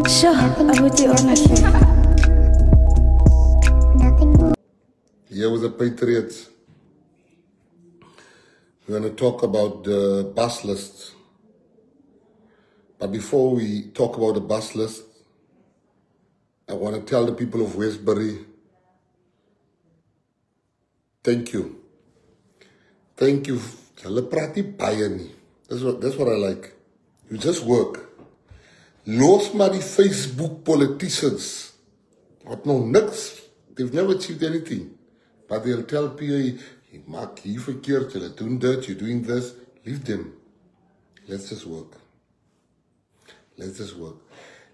Sure, I would do honestly. Here with the Patriots. We're going to talk about the bus list. But before we talk about the bus list, I want to tell the people of Westbury, thank you. Thank you. That's what I like. You just work. Los maar die Facebook politicians. Wat nou niks. They've never achieved anything. But they'll tell people, you maak hier verkeerd, you're doing that, you're doing this. Leave them. Let's just work. Let's just work.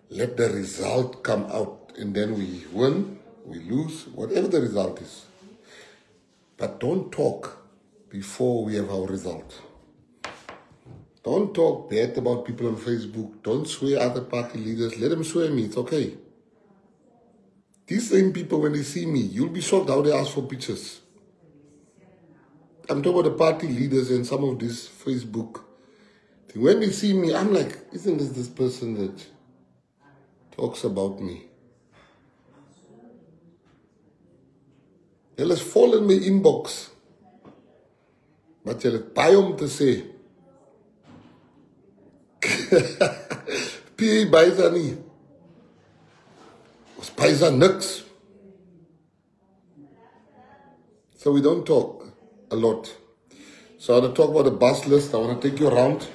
Let the result come out. And then we win, we lose, whatever the result is. But don't talk before we have our result. Don't talk bad about people on Facebook. Don't swear other party leaders. Let them swear me. It's okay. These same people, when they see me, you'll be shocked how they ask for pictures. I'm talking about the party leaders and some of this Facebook thing. When they see me, I'm like, isn't this person that talks about me? Hulle is vol in my inbox. But jy het baie om te sê. P.A. Baisa nie. Ons Baisa niks. So we don't talk a lot. So I want to talk about the bus list. I want to take you around.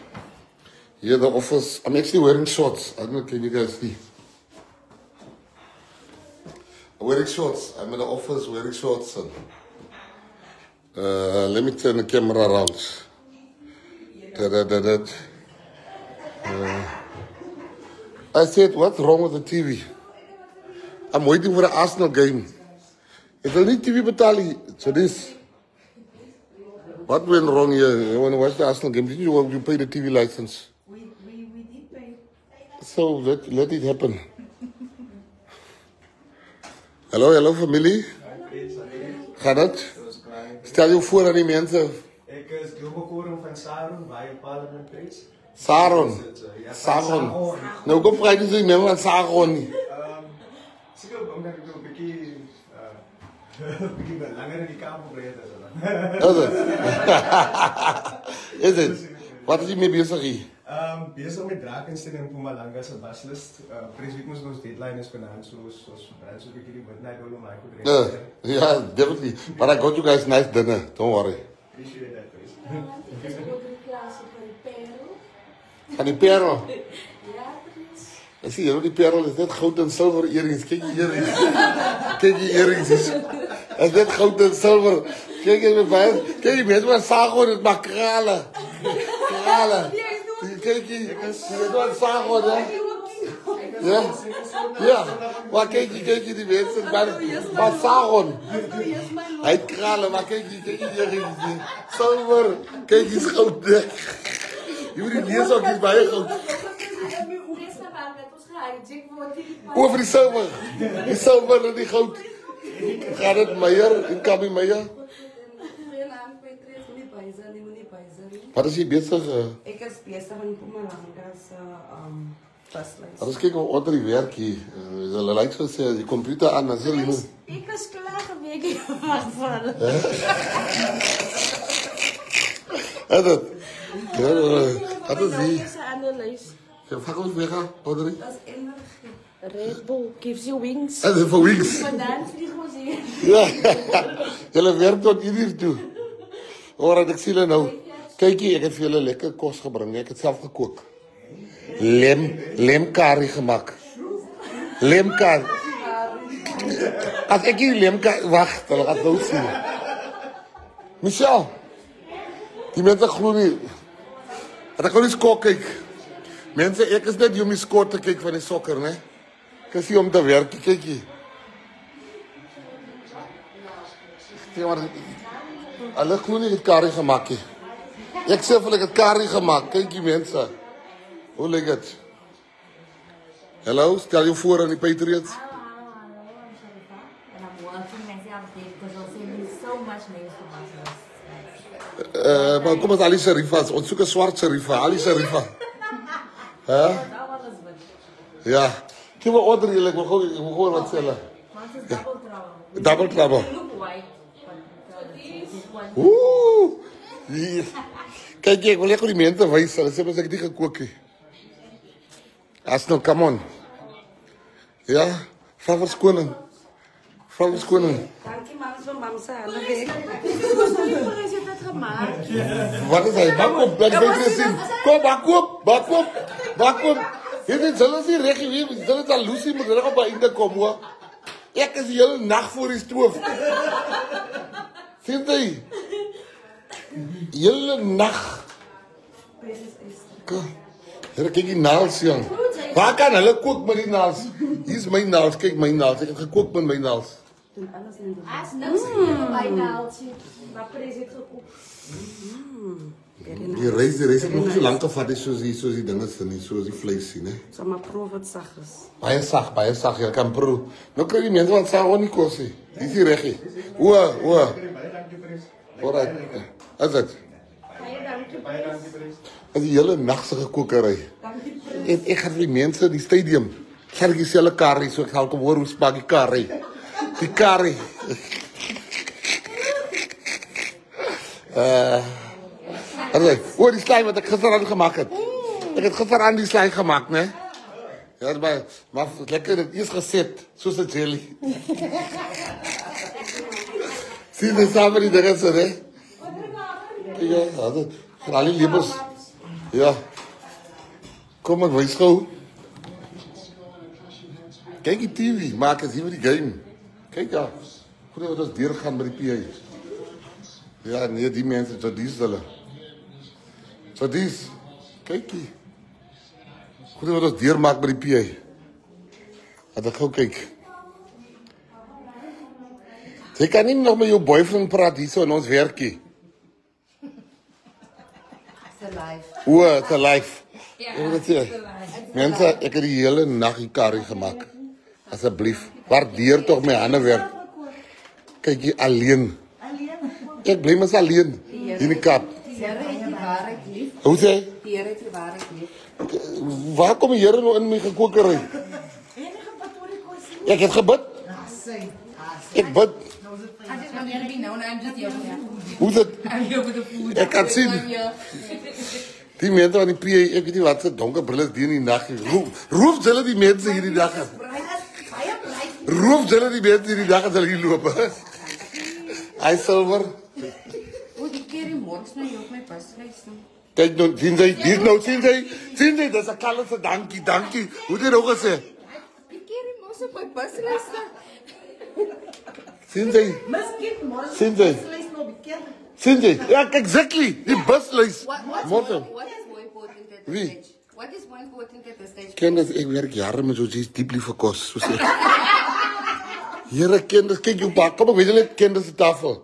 Here the office. I'm actually wearing shorts. I don't know, can you guys see? I'm wearing shorts. I'm in the office wearing shorts. And, let me turn the camera around. I said, what's wrong with the TV? I'm waiting for the Arsenal game. If I need TV betali, so this. What went wrong here? You want to watch the Arsenal game? Did you pay the TV license? We did pay. So let it happen. Hello familie. Gaat het? Stel je voor aan die mensen. Ik is Global Quorum van Saron, bij een parlement prijs. Saron. Saron. Nou, kom praat je zo met Saron. Zeker omdat ik een beetje langer in die kamer blijf. Is het? Wat is je mee bezig hier? Bezig met Drakensteen en Mpumalanga se baslist. Precies moest ons deadline is vanavond, zoals een beetje die midnight oil om uit te Yeah, definitely. But I got you guys nice dinner. Don't worry. Appreciate that, please. Van die perel? Ja, precies. I see, you know, die perel is net goud en silver earrings. Kijk die earrings. Kijk die earrings. Is net goud en silver. Kijk eens met mij. Kijk die mensen wat Sagon, het mag kralen. Kralen. Kijk die, het wordt Sagon, hè. Ja? Ja. Maar kijk je die mensen. Maar Sagon. Hij kralen, maar kijk die earrings. Silver. Kijk die is goud. Je moet die leesokjes bij je goud. Over die silver. Die silver en die goud. Gaat het Meijer, in Kabi Meijer? Wat is je bezig? Ik is bezig met Mpumalanga's paslijst. Als ik kijk wat er werk hier. Ze lijkt zo zeggen, die computer aan. Ik is klaar geweken van. En dat? Wat is die? Fuck ons weggaan, Audrey. Dat is energie. Red Bull gives you wings. En dat voor wings. Vandaan vliegen we hier. Ja, jullie werkt tot hier toe. Hoor, ik zie jullie nou. Kijk hier, ik heb voor jullie lekker kost gebracht. Ik heb het zelf gekookt. Lemkari gemaakt. Lemkari. Als ik hier lemkari... Wacht, dan gaat het nou zien. Michel. Die mensen gloeien niet. Dat ik wel eens kook, kijk. Mensen, ik is net om die score te kijken van die sokker, hè. Ik is hier om te werken, kijk hier. Alle gloeien het curry gemaakt, hè. Ik zeg van ik het curry gemaakt, kijk die mensen. Hoe lijkt het? Hallo, stel je voor aan die Patriots. And I'm working myself because I'll send you so much names for myself. Maar kom eens Ali Sharifa, ons zoeken zwart Sharifa, Ali Sharifa. Huh? Ja, Give me order, like, we'll go what seller. Mine is double trouble. Double trouble. They look white, but this one. Ooh! Yes. Kijk, ek wil lekker die mense wys, hulle sê mos ek het nie gekook nie. As nou, come on. Ja, vra verskoning. Vra verskoning. Dankie mams vir mam se hande weg. Hoeveel is dit gemaakt? Wat is hy? Bak op, ek wil dit sien. Kom, bak op, bak op, bak op. Dit is hulle sê reg hier, hulle het al Lucy moet reg op by einde kom hoor. Ek is die hele nag voor die stoof. Sien jy? Hele nag. Hier kyk die naels jong. Waar kan hulle kook met die naels? Hier is my naels, kyk my naels. Ek het gekook met my naels. Doen alles net. As niks hier by naaltjie. Maar pres het gekook. Die reis het nog so lank gevat het soos die dinge is nie, soos die vleis sien, hè. Sal maar proef wat sag is. Baie sag, jy kan proe. Nou kry die mense wat sag nie kos nie. Dis nie reg nie. O. Alright. As dit. Baie dankie, Pres. As die hele nag se gekookery. En ek gaan vir die mense in die stadium. Gaan ek dieselfde curry, so ek gaan kom hoor hoe smaak die curry. Die curry. Die slaai wat ek gisteraan gemaak het. Ek het gisteraan die slaai gemaak, né? Ja, maar lekker dit eers geset, soos 'n jelly. Sien jy saam met die dinge so, né? Ja, dat vir al die labels. Ja. Kom ek wys gou. Kyk die TV, maak as hier met die game. Kyk ja. Goed wat ons deur gaan met die PA. Ja, nee, die mense, so dis hulle. So dis. Kykie. Goed wat ons deur maak met die PA. Laat ek gou kyk. Jy kan nie nog met jou boyfriend praat hier so in ons werkie. It's a life. Mense, ek het die hele nag die curry gemaak. Asseblief, waardeer tog my hande werk. Kyk hier alleen. Ek bly mos alleen in die kap. Hoe sê? Waar kom die Here nou in my gekookery? Ek het gebid. Ek bid. Hoe is dit? Ek kan sien. Die mense van die PA, ek weet nie wat se donker brille is die in die nag. Roef hulle die mense hierdie dag. Roef hulle die mense hierdie dag as hulle hier loop. Hy silwer. O, die keer die mors nou op my pasreis nou. Kyk nou, sien jy, dis 'n kalle se dankie. Hoe het jy nou gesê? Die keer die mors op my pasreis nou. Sien jy? Miskien mors Sien jy? nou bekend. Sien jy? Ja, exactly. Die buslys. What is more important at this Wie? stage? What is more important at this stage? Kennis, ek werk jare met soos dieplie vir kos, soos ek. Here kennis, kyk jou bak, kom ek weet jy net kennis die tafel.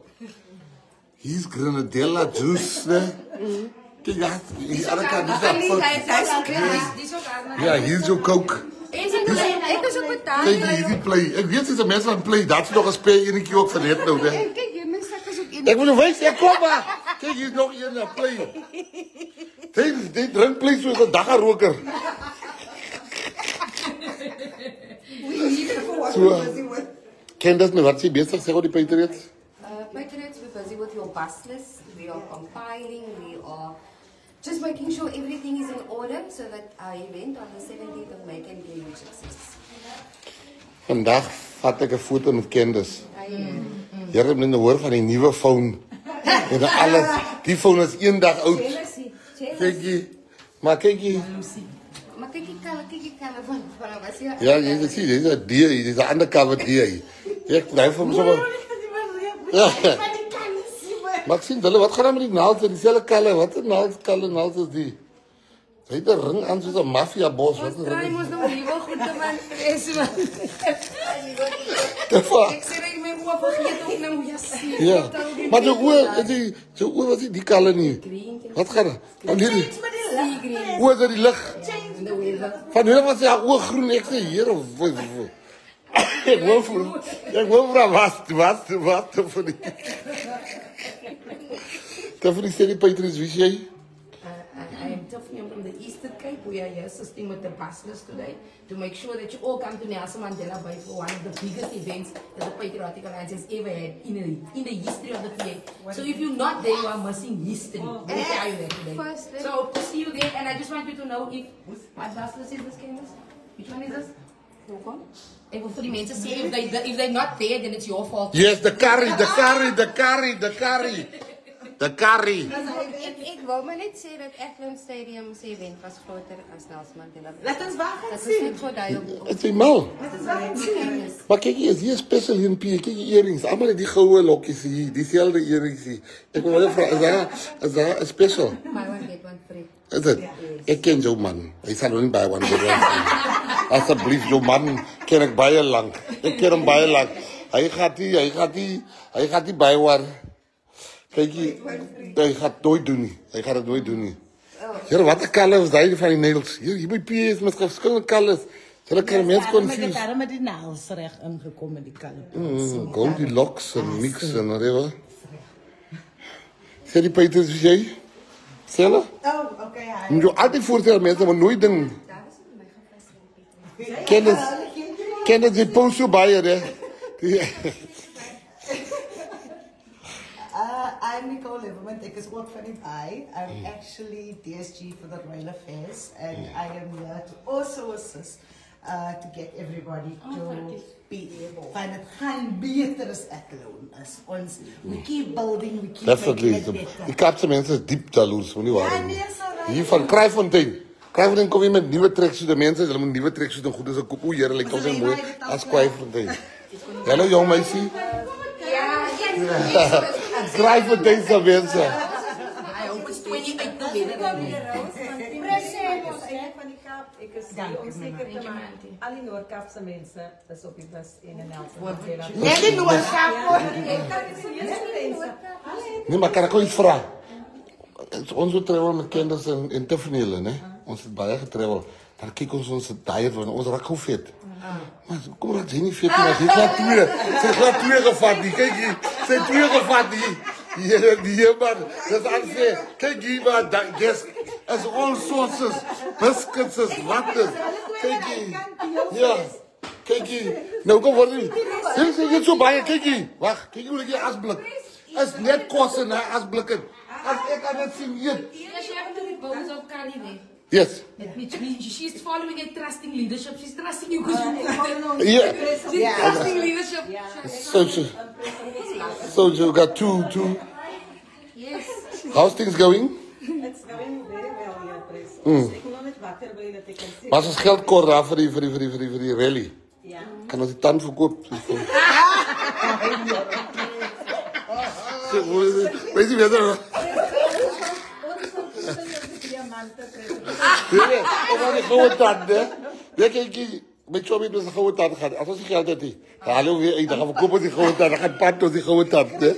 Hier's grenadella juice, né? Kyk ja, hier aan die kant is dat. Ja, hier's jou coke. Ek is op 'n taal. Kyk hierdie play. Ek weet dis 'n mens wat play, dat's nog 'n spare enetjie ook vir net nou, né? Kyk, jy mens sak is ook een. Ek wil nou wys, ek kom maar. Kyk hier's nog een play. Dit drink play soos 'n daggaroker. So, ken dat nou wat jy besig sê oor die Patriots? Patriots, we're busy with your bus list. We are compiling. We are just making sure everything is in order so that our event on the 17th of May can be a huge success. Vandag vat ek 'n foto met Candace. Jy het net hoor van die nuwe foon. En alles, die foon is eendag oud. Kykie, maar kykie. Maar kyk die kalle van was jy? Ja, jy sien, dis 'n D, dis 'n undercover D. Ek dryf hom sommer. Ja. Maar sien hulle, wat gaan dan met die naels en dieselfde kalle? Wat 'n naels is die? Hy het 'n ring aan soos 'n maffia bos, wat 'n Try ring. mos nou liewe goed te man. Ek sê jy my oë vergeet ook nou ja. Ja. Maar die oor was die kalle nie. Wat gaan er? Want hierdie oor is die lig. Van hulle was ja oor groen, ek sê hier of ek wil vra wat vir die. Dat vir die Patriots, wie is jy? I am Tiffany from the Eastern Cape. We are here assisting with the bus list today to make sure that you all come to Nelson Mandela Bay for one of the biggest events that the Patriotic Alliance has ever had in the history of the PA. So if you're not there, you are missing history. Let me tell you that today. So to see you there, and I just want you to know if what bus list is this, Candace? Which one is this? Even for the men to see if they're not there, then it's your fault. Yes, the curry. Ik wou maar net sê dat Ekland Stadium se event was groter as Nelson Mandela. Laat ons wacht en Dat is zien. net voor daai op. Het is mal. Laat ons wacht en zien. Maar kijk, hier is hier special hier in P. Kijk, die earrings. Allemaal die gouden lokjes hier. Diezelfde earrings hier. Ik wil wel vragen, is dat een special? Buy one get one free. Is het? Ik ken jouw man. Hij zal nog niet bij one get one free. Alsjeblieft, jouw man ken ik bij je lang. Ik ken hem bij je lang. Hij gaat die bij waar. Kijk, hij gaat het nooit doen niet. Hij gaat het nooit doen niet. Hier, wat een kalf is dat van die nails? Hier bij P.S. met verschillende kalfs. Zullen kan mensen confused. Daarom met die naels recht ingekomen, die kalf. Gewoon die locks en mix en whatever. Zeg die Peter, is jij? Zelf? Oh, oké. Je moet je altijd voorstellen, mensen, maar nooit doen. Ken het, die post zo bij je, hè? I'm Nicole Lieberman. Ik is ook van die baai. I'm actually DSG for the Royal Affairs, and I am here to also assist to get everybody to be find it gaan beter as Ekland as ons. We keep building, we keep Definitely. making it better. Die Kaapse mensen is diep jaloers, moet niet waar. Ja, nee, sorry. Hier van Kraaifontein. Kraaifontein kom je met nieuwe tracks. De mensen hulle moet nieuwe tracks doen. Goed is een koep. Oeh, hier lijkt ons een mooi. Als Kraaifontein. Hallo jong meisje. Kraaifontein zijn mensen. I hope it's 28 Ik is hier om zeker te maken. Al die Noord-Kaapse mensen, dat is op die bus in en Nelson Mandela. Net in Noord-Kaap. Nee, maar kan ik ook iets vragen? Ons we travel met kinders in Tiffany, hè? Ons het baie getravel. Dan kijk ons diet worden. Ons raak gewoon vet. Maar kom raak jy nie vet nie. Jy glad twee. Sy glad twee gevat die. Kyk hier. Sy twee gevat die. Die man. Dis unfair. Kyk hier maar. Yes. As all sources. Biscuits is wat is. Kyk hier. Ja. Kyk hier. Nou kom word nie. Sy het so baie. Kyk hier. Wag. Kyk hoe jy asblik. Is net kos en asblikke. As ek kan dit sien eet. Yes. She's following a trusting leadership. She's trusting you because Yeah. she's trusting leadership. So you got two. Yes. How's things going? It's going very well here, Chris. Ik wil net wakker bij dat ik kan zien. Was ons geld kort daar voor die rally? Ja. Kan ons die tand verkoop? Weet je wat? Nee, omdat die gouden tand, hè? Ja, kijk, met zo'n beetje een gouden tand gaat. Als ons die geld heeft, dan halen we weer, dan gaan we kopen die gouden tand, dan gaat pand door die gouden tand, hè?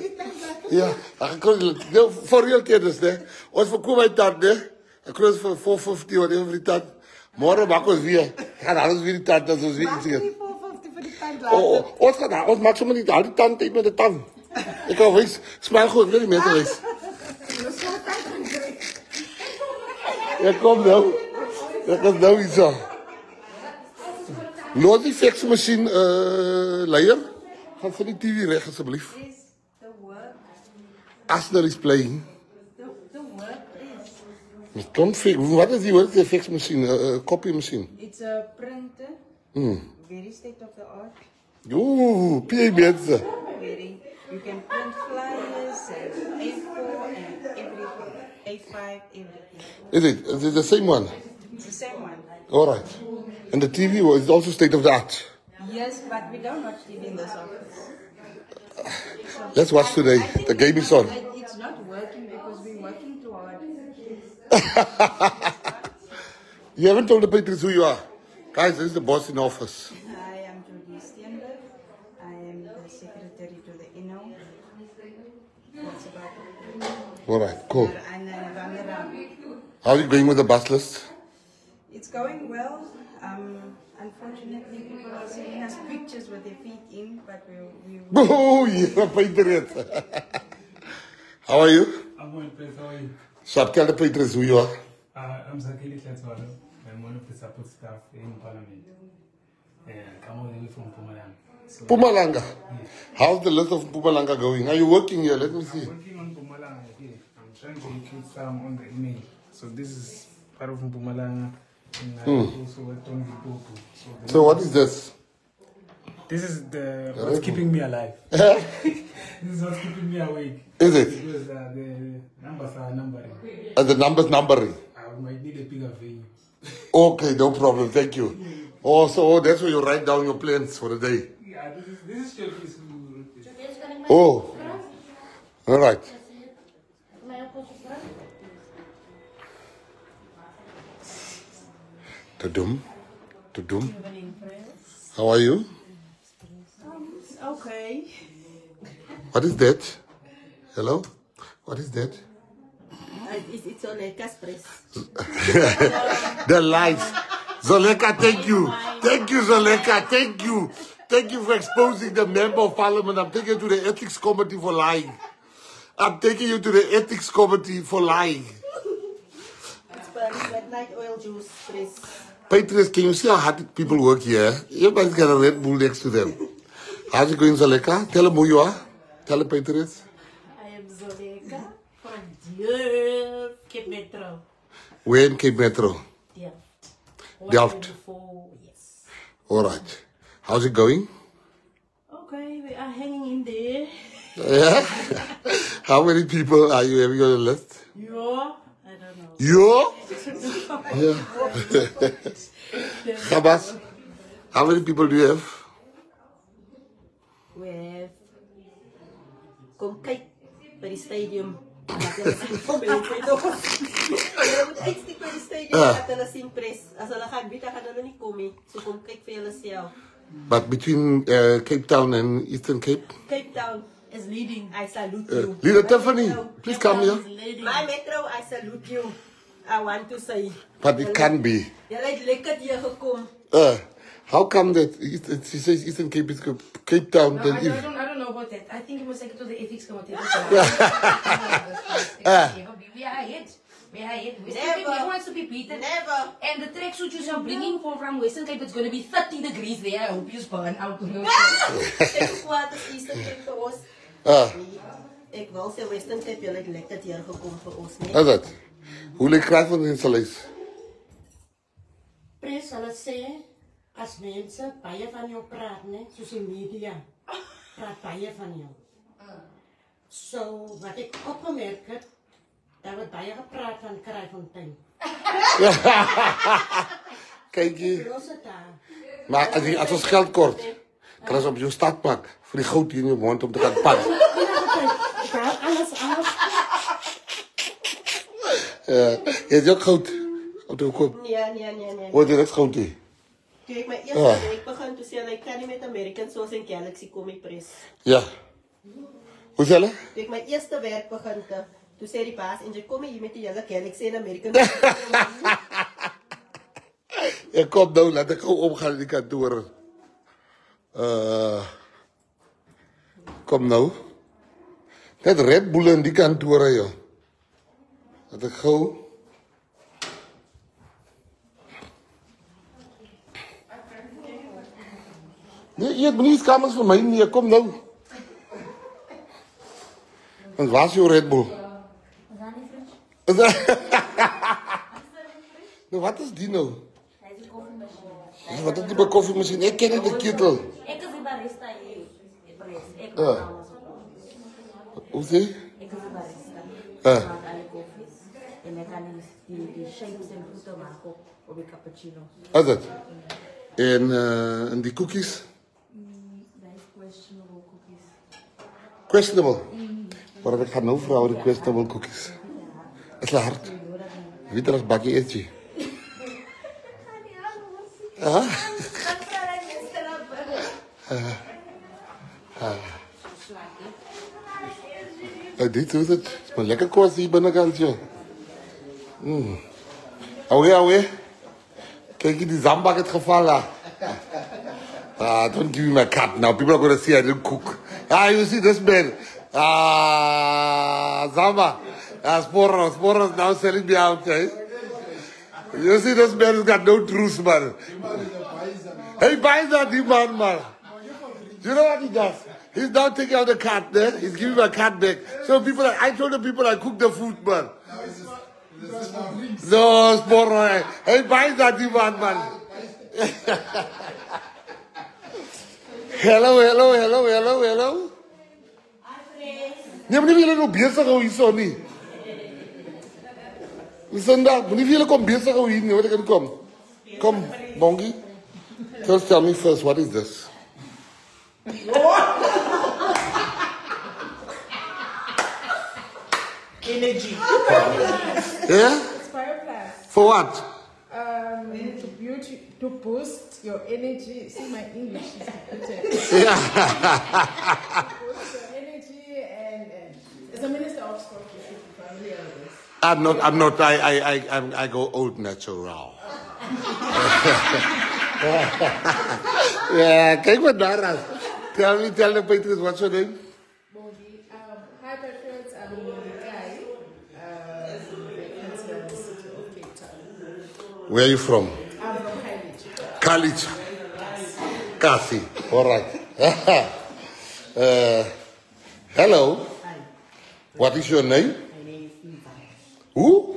Ja, dan gaan we, voor real kinders, hè? Ons verkopen die tand, hè? Dan krijgen we voor 450 wat even voor die tand. Morgen maken we weer. Gaan alles weer die tand, dat is ons weer iets. 450 voor die tand laten. Ons maakt zomaar niet al die tand tegen met de tand. Ik hou wees, smaak goed, ik wil niet meer te wees. Ja, kom nou. Dat is nou iets zo. Lood die faxmachine, leier. Ga van die TV weg, alsjeblieft. Asner is playing. Wat is die woord? Die faxmachine, copy machine. It's a printer. Very state of the art. Oeh, PA mensen. Very. You can print flyers and A4 and everything. A5, everything. Is it the same one? It's the same one. All right. And the TV is also state of the art. Yes, but we don't watch TV in this office. Let's watch today. The game is on. It's not working because we're working too hard. You haven't told the Patriots who you are. Guys, this is the boss in office. I am Jody Steenberg. I am the secretary to the INO. That's about it. All right, cool. And run around. How are you going with the bus list? It's going well. Unfortunately, people are sending us pictures with their feet in, but we Oh, yeah, Patriot. How are you? I'm going to play for you. So tell the Patriots who you are. I'm Zakeli Tlatwalo. I'm one of the support staff in Parliament. I'm all the way from Mpumalanga. So, Mpumalanga. How's the list of Mpumalanga going? Are you working here? Let me see. I'm working on Mpumalanga here. I'm trying to include some on the email. So this is part of Mpumalanga. And I also worked on the Popo. So what is this? This is what's keeping me alive. This is what's keeping me awake. Is it? Because the numbers are numbering. The numbering. I might need a bigger venue. Okay, no problem. Thank you. So that's where you write down your plans for the day. Yeah, this is still peaceful. Oh, all right. Tudum. How are you? Okay. What is that? Hello? What is that? It's on a Caspress. The lights. Zoleka, thank you. Thank you, Zoleka. Thank you. Thank you for exposing the member of parliament. I'm taking you to the ethics committee for lying. I'm taking you to the ethics committee for lying. It's midnight oil juice, Chris. Patriots, can you see how hard people work here? Everybody's got a Red Bull next to them. How's it going, Zoleka? Tell them who you are. Tell the Patriots. I am Zoleka from Cape Metro. Where in Cape Metro? Delft. Yes. All right. How's it going? Okay, we are hanging in there. Yeah? How many people are you having on the list? I don't know. You? Yeah. Khabas, how many people do you have? We have come kyk by the stadium. But between Cape Town and Eastern Cape? Cape Town is leading. I salute you. Leader Tiffany, please come here. My Metro, I salute you. I want to say. But it can be. How come that she says Eastern Cape is Cape Town? No, then I don't know about that. I think you must take it to the ethics committee. We are ahead. We are ahead. Western Cape never wants to be beaten. Never. And the tracksuit you are bringing from Western Cape, it's going to be 30 degrees there. I hope you burn out. Eastern Cape vir ons. Ek wil sê Western Cape jy het lekker hier gekom vir ons, nee. Is dit? Hoe lyk kry van die salaris? Pres hulle sê as mense baie van jou praat, né, soos die media praat baie van jou. So wat ek opgemerk het, daar word baie gepraat van Kraaifontein. Kyk hier. Los het daar. Maar as ons geld kort, kan ons op jou stad pak vir die goud hier in jou mond om te gaan pad. Alles af. Is jou goud? Om te koop? Nee. Wat is dit goud hier? Toe ek my eerste week begin, toe sê hulle, ek kan nie met American Sauce en Galaxy kom nie, Pres. Ja. Hoe sê hulle? Toe ek my eerste werk begin, toe sê die baas, en jy kom hier met die hele Galaxy en American Sauce. Ek kom nou, laat ek gou omgaan in die kantoor. Kom nou. Net Red Bull in die kantore, joh. Laat ek gou. Nee, jy het nie eens kamers vir my nie, kom nou. Want waar is jou Red Bull? Is dat? Nou, wat is die nou? Wat is die koffiemachine? Ek ken nie die ketel. Ek is die barista hier, Pres. Ek Hoe sê? Ek is die barista. Ek maak alle koffies. En ek kan die shapes en goede maak op die cappuccino. Is dit? En die cookies? Questionable cookies. Questionable? Maar ek gaan nou vra oor die questionable cookies. Is hulle hard? Weet jy as bakkie eetjie? Dit is het. Het is maar lekker kos hier binnenkant, joh. Auwe. Kijk, die zambak het gevallen. Don't give me my cat now. People are going to see I didn't cook. You see this man. Zamba. Sporos now selling me out, eh? You see, this man has got no truth, man. He buys that demand, man. You know what he does? He's now taking out the cat there. He's giving my cat back. So people, I told the people I cook the food, man. No, it's more right. He buys that demand, man. Hello. Nee, meneer jullie nog bezig hou hier zo niet. Zondag, meneer jullie kom bezig hou hier niet, wat ik kan kom. Kom, Bongi. Just tell me first, what is this? Energy. Yeah? It's Bioplast. For what? To boost your energy. See, my English is good. Yeah. Boost your energy and as a minister of sport, you should be familiar with this. I'm not. I go old natural. Yeah, kijk wat daar aan. Tell the Patriots, what's your name? Hi Patriots, I'm Guy. Vacancy in the city of Cape Town. Where are you from? I'm from Khayelitsha. Kasi. All right. Hello. Hi. What is your name? My name is Inzaki. Who?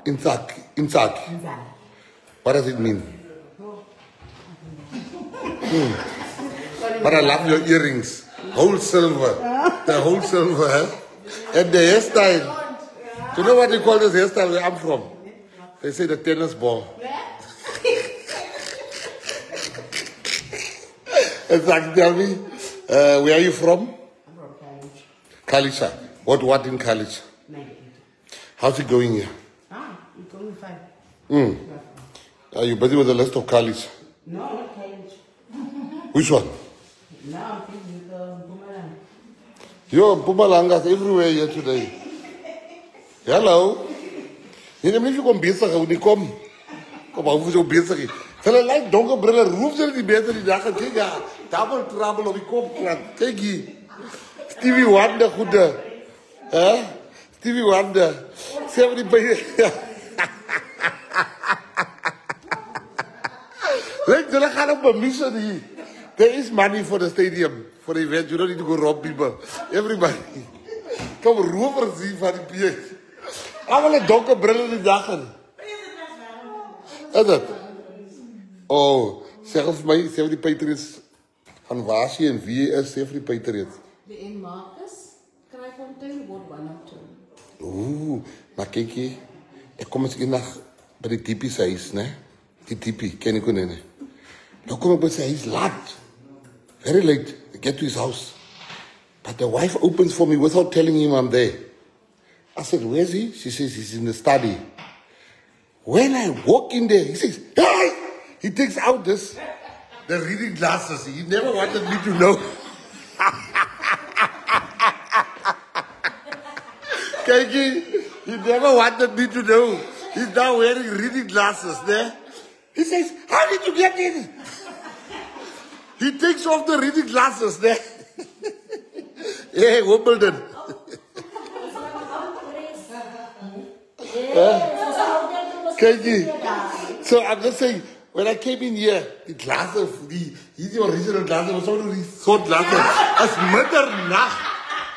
Inzaki. Inzaki. What does it mean? But I love your earrings. Whole silver. The whole silver, huh? And the hairstyle. Do you know what they call this hairstyle where I'm from? They say the tennis ball. Exactly. Tell me, where are you from? I'm from Khayelitsha. What in Khayelitsha? How's it going here? It's going fine. Are you busy with the list of Khayelitsha? No, not Khayelitsha. Which one? No, I'm busy with Mpumalanga. Yo, Mpumalanga's everywhere here today. Hello. You know, if you come bezig, when you come over zo bezig. Hulle lyk donker brille, roep hulle die beter die dag en kyk ja, double trouble op die kop plat. Kyk hier. Stevie Wonder goede. Hè? Stevie Wonder. Sê vir die baie. Like, hulle gaan op 'n mission hier. There is money for the stadium, for the event. You don't need to go rob people. Everybody. Kom rovers hier van die PH. Allemaal donker brille die dag in. Is het? Oh, zeg vir my, sê vir die Patriots van waar sy en wie hy is, sê vir die Patriots. The N Marcus, Kraaifontein, word 1 of 2. Ooh, maar kyk hier, ek kom eens eendag by die Tippie sy huis, ne? Die Tippie, ken ek hoe nie. Nou kom ek by sy huis laat. Very late, I get to his house. But the wife opens for me without telling him I'm there. I said, where is he? She says, he's in the study. When I walk in there, he says, hey! He takes out the reading glasses. He never wanted me to know. Kiki, he never wanted me to know. He's now wearing reading glasses there. He says, how did you get in? He takes off the reading glasses there. Hey, Wimbledon. Kiki, so I'm just saying, when I came in here, the glasses, the original glasses, was only these short glasses. It's middernacht.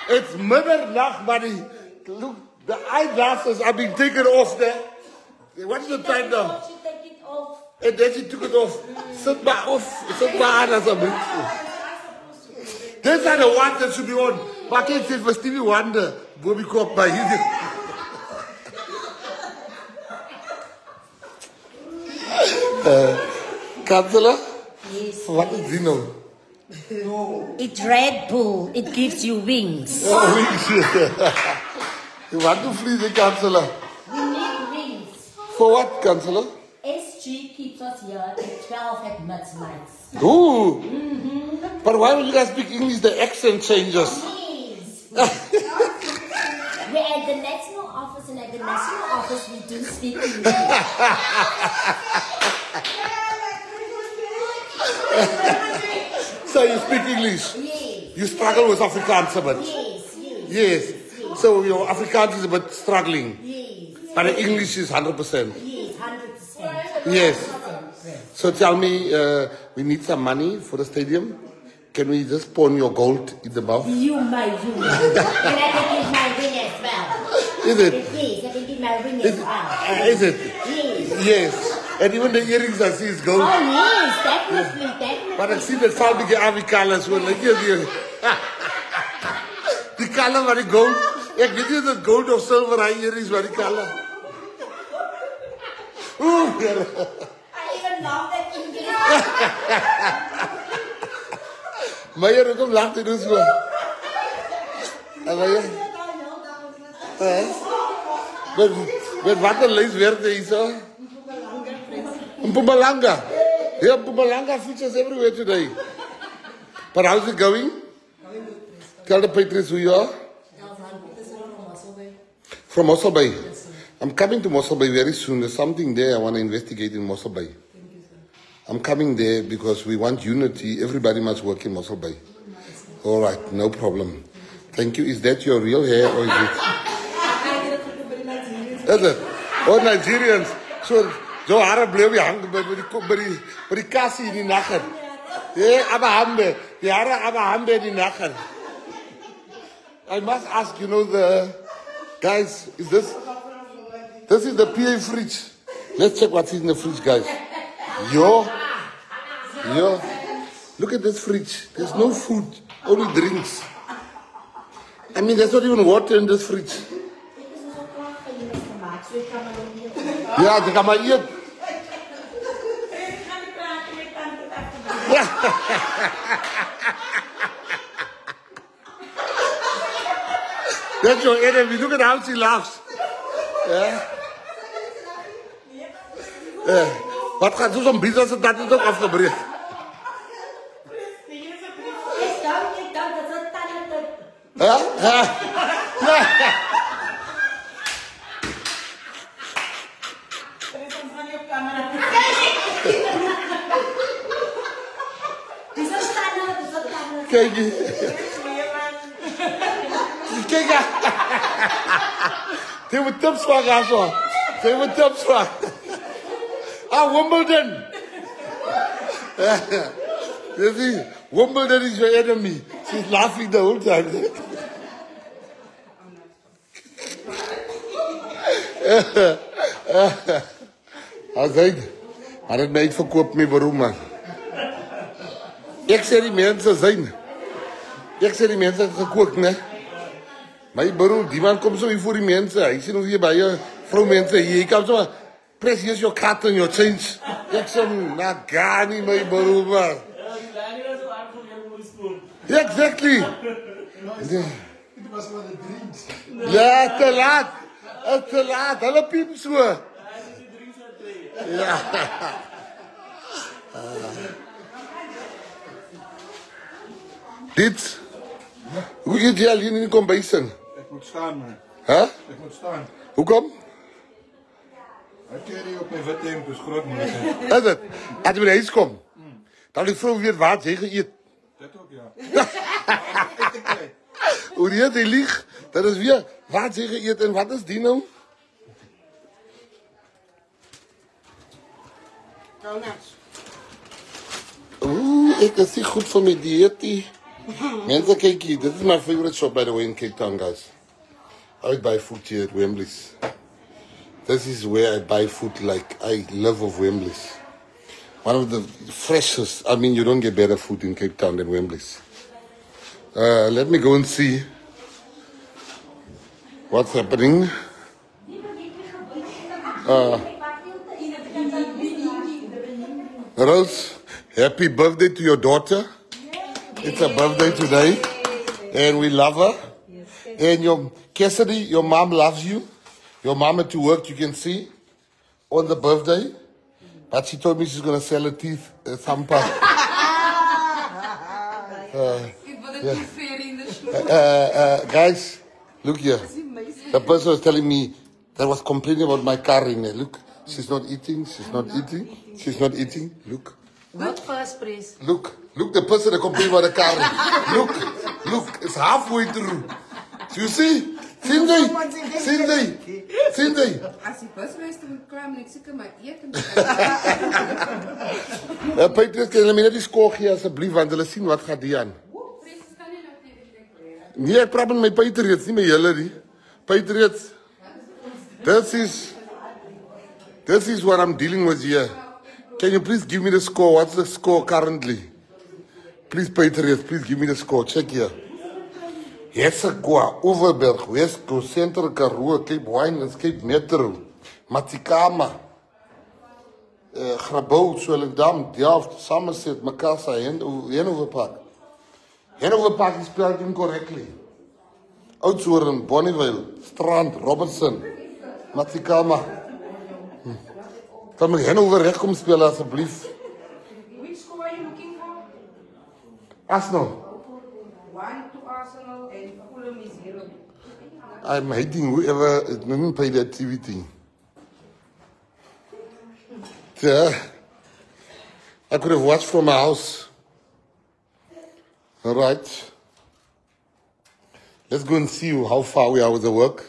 It's middernacht, buddy. Look, the eyeglasses are being taken off there. What's the time now? She take it off. And then she took it off. Sit back off. Sit back on as a bit. These are the ones that should be on. But I can't say for Stevie Wonder, Bobby Cop by his. Councillor? Yes. What is Zeno? It's Red Bull. It gives you wings. Oh, wings. You want to flee the councillor? We need wings. For what, councillor? SG keeps us here at 12 at midnight. Ooh. But why would you guys speak English? The accent changes. Please. We're at the national office, and at the national office we do speak English. So you speak English? Yes. You struggle with Afrikaans a bit? Yes. So your Afrikaans is a bit struggling? Yes. But the English is 100%? Yes. Yes. So tell me, we need some money for the stadium. Can we just pawn your gold in the mouth? You may. And I can give my ring as well. Is it? Yes, I can give my ring as well. Is it? Yes. Yes. And even the earrings I see is gold. Oh yes, definitely. But I see that foul big Avi colors were like here. The color was gold. Ek weet nie dat gold of silver hy earrings was die color. Ooh. I even laughed at English. Maar jy kom lag te doen so. En jy? Met wat 'n lys werk jy so? Mpumalanga. Yeah, Mpumalanga features everywhere today. But how's it going? Tell the Patriots who you are. From Mossel Bay. I'm coming to Mossel Bay very soon. There's something there I want to investigate in Mossel Bay. I'm coming there because we want unity. Everybody must work in Mossel Bay. All right, no problem. Thank you. Is that your real hair or is it? Is it? Oh, Nigerians. So hare bleef hang by die kassie in die nacht. Yeah, Abahambe. Die hare Abahambe in die nacht. I must ask, you know, guys, is this is the PA fridge. Let's check what's in the fridge, guys. Yo. Look at this fridge. There's no food, only drinks. I mean, there's not even water in this fridge. Ja, die kan maar eet. That's your enemy. Look at how she laughs. Wat gaat zo'n business dat is ook afgebreid? Kijk je. Kijk je. They were tips for us. They were tips for. Wimbledon. You see, Wimbledon is your enemy. She's laughing the whole time. Hij zei, maar het mij verkoopt me waarom man. Ik zei die mensen zijn. Ik zei die mensen het gekookt, ne? Maar je bedoel, die man komt zo hier voor die mensen. Ik zie nog hier bij je vrouwmensen hier. Ik kan zo, press here's your card and your change. Ik zei, nou ga niet, mijn bedoel, man. Exactly. Ja, te laat. Te laat. Hulle piep so. Ja. Dit. Hoe eet jy alleen in die kombuis in? Ek moet staan, man. Huh? Ek moet staan. Hoekom? Ek keer op my wit hemp, is groot man. Is het? As jy by die huis kom, dan die vrou weet wat jy geëet. Dit ook, ja. Hoe die het, die lieg, dat is weer wat jy geëet en wat is die nou? Oeh, ek is nie goed vir my dieetie. Mense, kyk hier, this is my favorite shop by the way in Cape Town, guys. I buy food here at Wembley's. This is where I buy food like I love of Wembley's. One of the freshest, I mean, you don't get better food in Cape Town than Wembley's. Let me go and see what's happening. Rose, happy birthday to your daughter. It's her birthday today. And we love her. And your Cassidy, your mom loves you. Your mom had to work, you can see, on the birthday. But she told me she's going to sell her teeth at some point. Guys, look here. The person was telling me that was complaining about my car in there. Look, she's not eating, she's not eating, she's not eating. Look. Good first praise. Look, the person that complained about the car. Look, it's halfway through. You see? Sien jy? As die busmeester moet kram, ek seker maar eet en Patriots, kan julle my net die skool gee asseblief, want hulle sien wat gaan die aan. Nee, ek praat met my Patriots, nie met julle nie. Patriots, this is what I'm dealing with here. Can you please give me the score? What's the score currently? Please, Patriots, please give me the score. Check here. Hessequa, Overberg, West Coast, Central Karoo, Cape Winelands, Cape Metro, Matikama, Grabouw, Swellendam, Delft, Somerset, Makassar, Hanover Park. Hanover Park is spelled incorrectly. Oudtshoorn, Bonneville, Strand, Robertson, Matikama. Kan my Hanover reg kom speel asseblief? Which score are you looking for? Arsenal. 1 to Arsenal and Fulham is 0. I'm hating whoever didn't pay that TV thing. Yeah. I could have watched from my house. All right. Let's go and see how far we are with the work.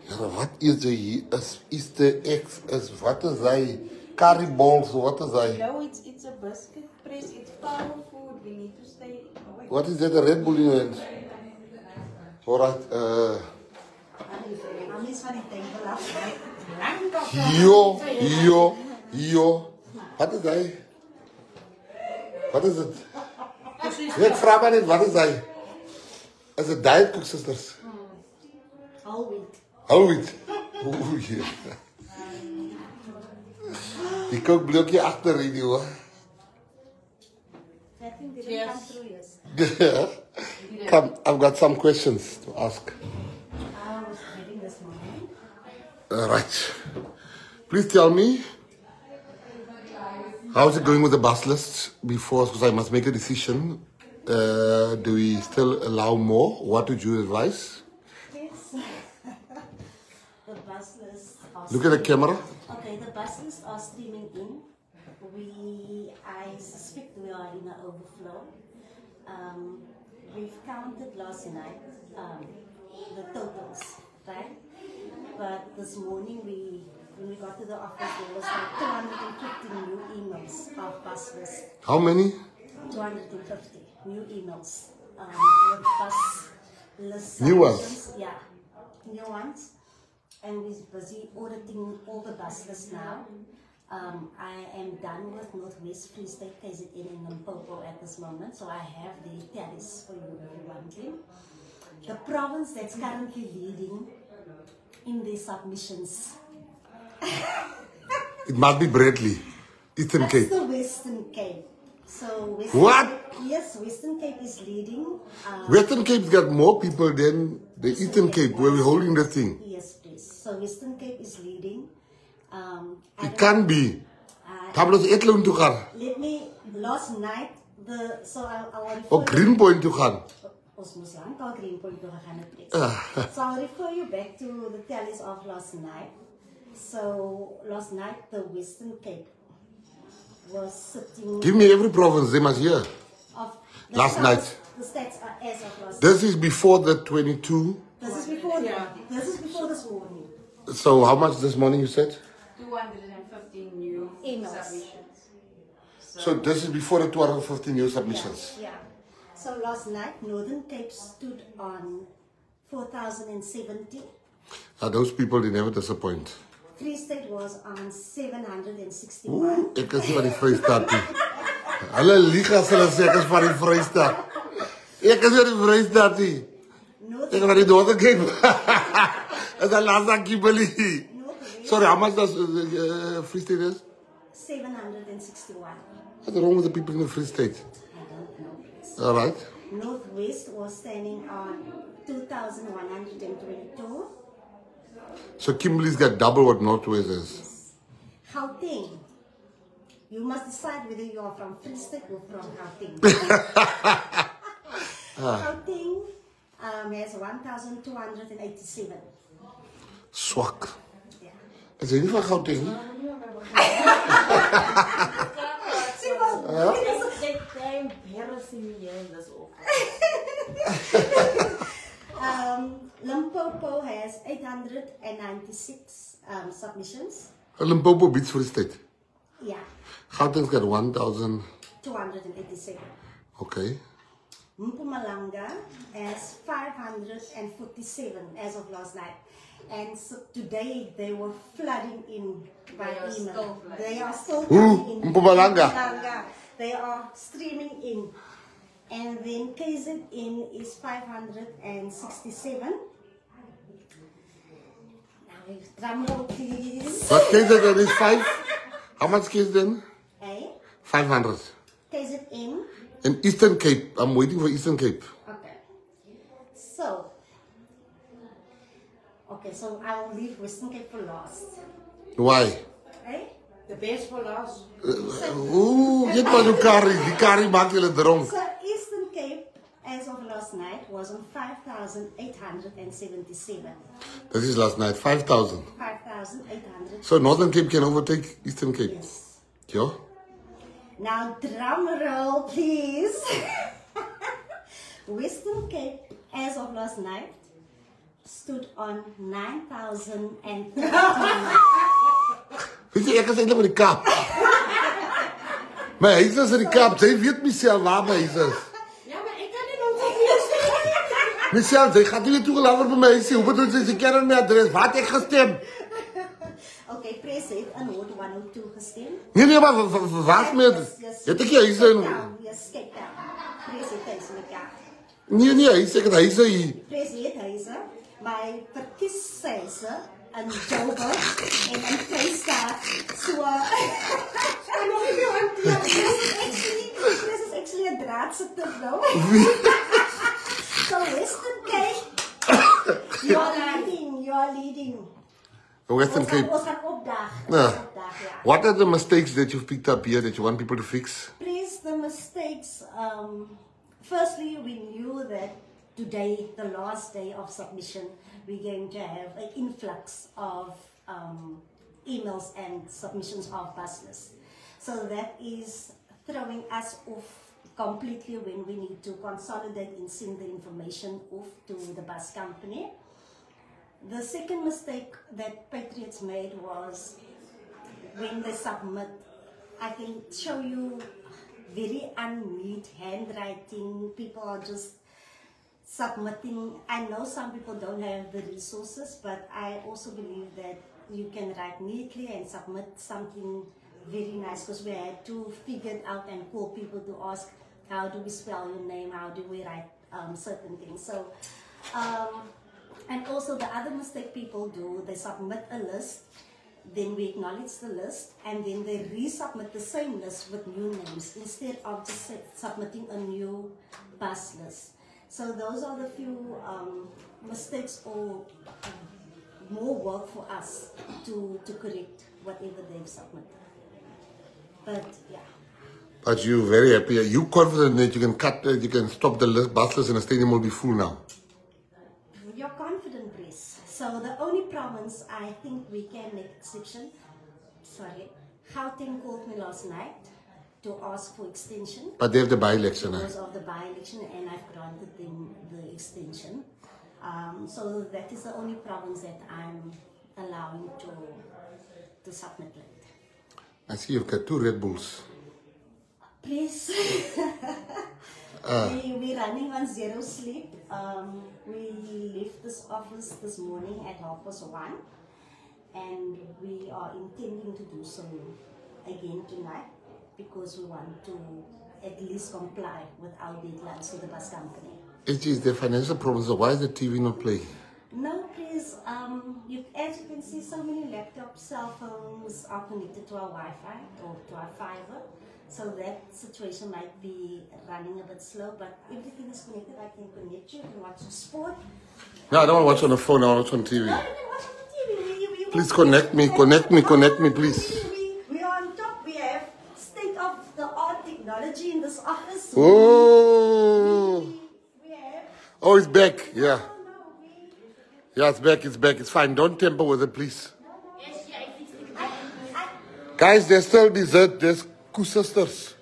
Wat is die Easter eggs? Wat is hy? Curry balls, what is hy? No, it's a biscuit press. It's power food. We need to stay away. What is that, a Red Bull in your hand? All right. Wat is hy? Wat is het? Ek vraag maar net, wat is hy? Is het diet cook, sisters? Whole wheat. Whole wheat? Oeh, yeah. Die kookblokje achter die hoor. That thing didn't come through, yes. Come, I've got some questions to ask. I was reading this morning. Right. Please tell me, how's it going with the bus list before, because I must make a decision. Do we still allow more? What would you advise? Yes. The bus list are Look at the camera. Okay, the bus lists are streaming in. I suspect we are in an overflow. We've counted last night the totals, right? But this morning when we got to the office, there was like 250 new emails of bus lists. How many? 250 new emails with bus list. New ones? submissions. Yeah, new ones. And we're busy auditing all the bus lists now. I am done with Northwest Free State, KZN and Limpopo at this moment, so I have the tallies for you if you want them. The province that's currently leading in the submissions. It must be Bradley, Eastern Cape. That's the Western Cape. So Western What? Cape, yes, Western Cape is leading. Western Cape's got more people than the Eastern Cape where we're holding the thing. Yes, please. So Western Cape is leading. It can be. Pablo's Etlon to gaan. Let me, last night, so I will refer Or Greenpoint to gaan. Ons moes lang al Greenpoint toe gegaan het, please. So I'll refer you back to the tallies of last night. So last night, the Western Cape was sitting... Give me every province, they must hear. Last night. The stats are as of last This night. is before the 22. This is before, this is before this morning. So how much this morning you said? 215 new submissions. So this is before the 250 new submissions. Yeah. So last night, Northern Cape stood on 4,070. Those people, they never disappoint. Free State was on 761. Ooh, ek is van die Vrystaat nie. Hulle lieg as hulle sê ek is van die Vrystaat. Ek is van die Vrystaat nie. Ek is van die Northern Cape. Is a Lhasa Kimberley. Sorry, how much does Free State is? 761. What's wrong with the people in the Free State? I don't know, please. All right. Northwest was standing on 2,122. So Kimberley's got double what Northwest is. Gauteng. You must decide whether you are from Free State or from Gauteng. Gauteng has 1,287. Swak. Is jy nie van Gauteng nie? They're embarrassed see me here in this office. Limpopo has 896 submissions. Limpopo beats Free State. Yeah. Gauteng's got 1,287. Okay. Mpumalanga has 547 as of last night. And so today they were flooding in by email. They are still coming in. Mpumalanga. They are streaming in. And then KZN is 567. Now, drum roll please. What KZN is 5? How much KZN? 500. KZN. In Eastern Cape. I'm waiting for Eastern Cape. Okay. So I will leave Western Cape for last. Why? The best for last. Get wat you carry. Die carry maak julle dronk. So Eastern Cape, as of last night, was on 5,877. This is last night. 5,000. 5,800. So Northern Cape can overtake Eastern Cape? Yes. Yeah. Now drum roll, please. Western Cape, as of last night, stood on 9,013. Weet jy, ek is eintlik met die Kaap. My huis is in die Kaap. Sy weet myself waar my huis is. Ja, maar ek kan nie nog wees. Myself, sy gaat nie weer toegelaten by my huis. Hoe bedoel sy ken my adres? Waar het ek gestem? Okay, Pres het in Ward 102 gestem. Nee, maar waar is my? Het ek jy huis in? Yes, kyk daar. Pres het huis in die Kaap. Nee, huis, ek het huis hier. Pres het huise. My verkies sy se in Joburg en in Vrystaat. So, I know if you want to, this is actually a draadsitter nou. So Western Cape, you are leading. Western Cape. Ons gaan opdag. What are the mistakes that you've picked up here that you want people to fix? Please, the mistakes, firstly, we knew that today, the last day of submission, we're going to have an influx of emails and submissions of bus lists. So that is throwing us off completely when we need to consolidate and send the information off to the bus company. The second mistake that Patriots made was when they submit, I can show you very unneat handwriting. People are just submitting. I know some people don't have the resources, but I also believe that you can write neatly and submit something very nice, because we had to figure it out and call people to ask, how do we spell your name, how do we write certain things. So, and also the other mistake people do, they submit a list, then we acknowledge the list, and then they resubmit the same list with new names instead of just submitting a new bus list. So those are the few mistakes or more work for us to correct whatever they've submitted. But yeah. But you're very happy. Are you confident that you can stop the bus list and the stadium will be full now? You're confident, Grace. So the only province I think we can make exception, Gauteng called me last night to ask for extension. But they have the by-election. Because of the by-election, and I've granted them the extension. So that is the only province that I'm allowing to submit late. I see you've got 2 Red Bulls. Please. We're running on zero sleep. We left this office this morning at 1:30, and we are intending to do so again tonight, because we want to at least comply with our deadlines to the bus company. It is the financial problems. So why is the TV not playing? No, please. As you can see, so many laptops, cell phones are connected to our Wi-Fi or to our fiber. So that situation might be running a bit slow, but everything is connected. I can connect you and watch sport. No, I don't want to watch on the phone. I want to watch on TV. No, you can watch on the TV. Please connect me, please. We are on top. We have state-of-the-art technology in this office. Oh, oh, it's back. Yeah. Yeah, it's back. It's fine. Don't tamper with it, please. Guys, there's still dessert. There's Koo sisters.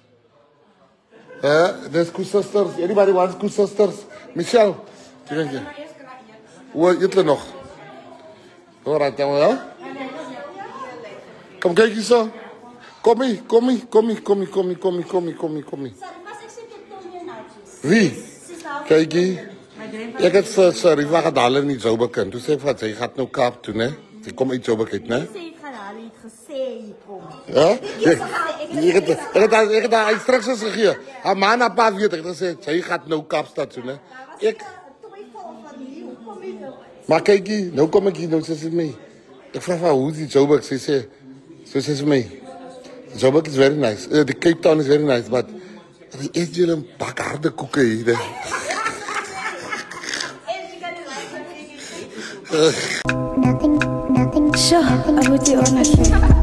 There's Cool Sisters. Anybody wants Cool Sisters? Michelle? Kijk je. Hoe eet je nog? Alright, dan wel. Kom, kijk eens zo. Kom hier. Wie? Kijk hier. Ik heb Riva gedaan en niet zo bekend. Toen zei ik van, je gaat nou kap doen, hè? Je komt iets zo bekend, hè? Ja? Ik heb daar instructies gegeven. Haar man en pa weet, ik heb gezegd, je gaat nou kapstad doen, hè? Maar kijk hier, nou kom ik hier, nou zit ze mee. Ik vraag van, hoe is die Joburg? Ze zei, zo zit ze mee. Joburg is very nice. The Cape Town is very nice, but die eet jullie een bak harde koeken hier. Nothing. Sure, I would do honestly.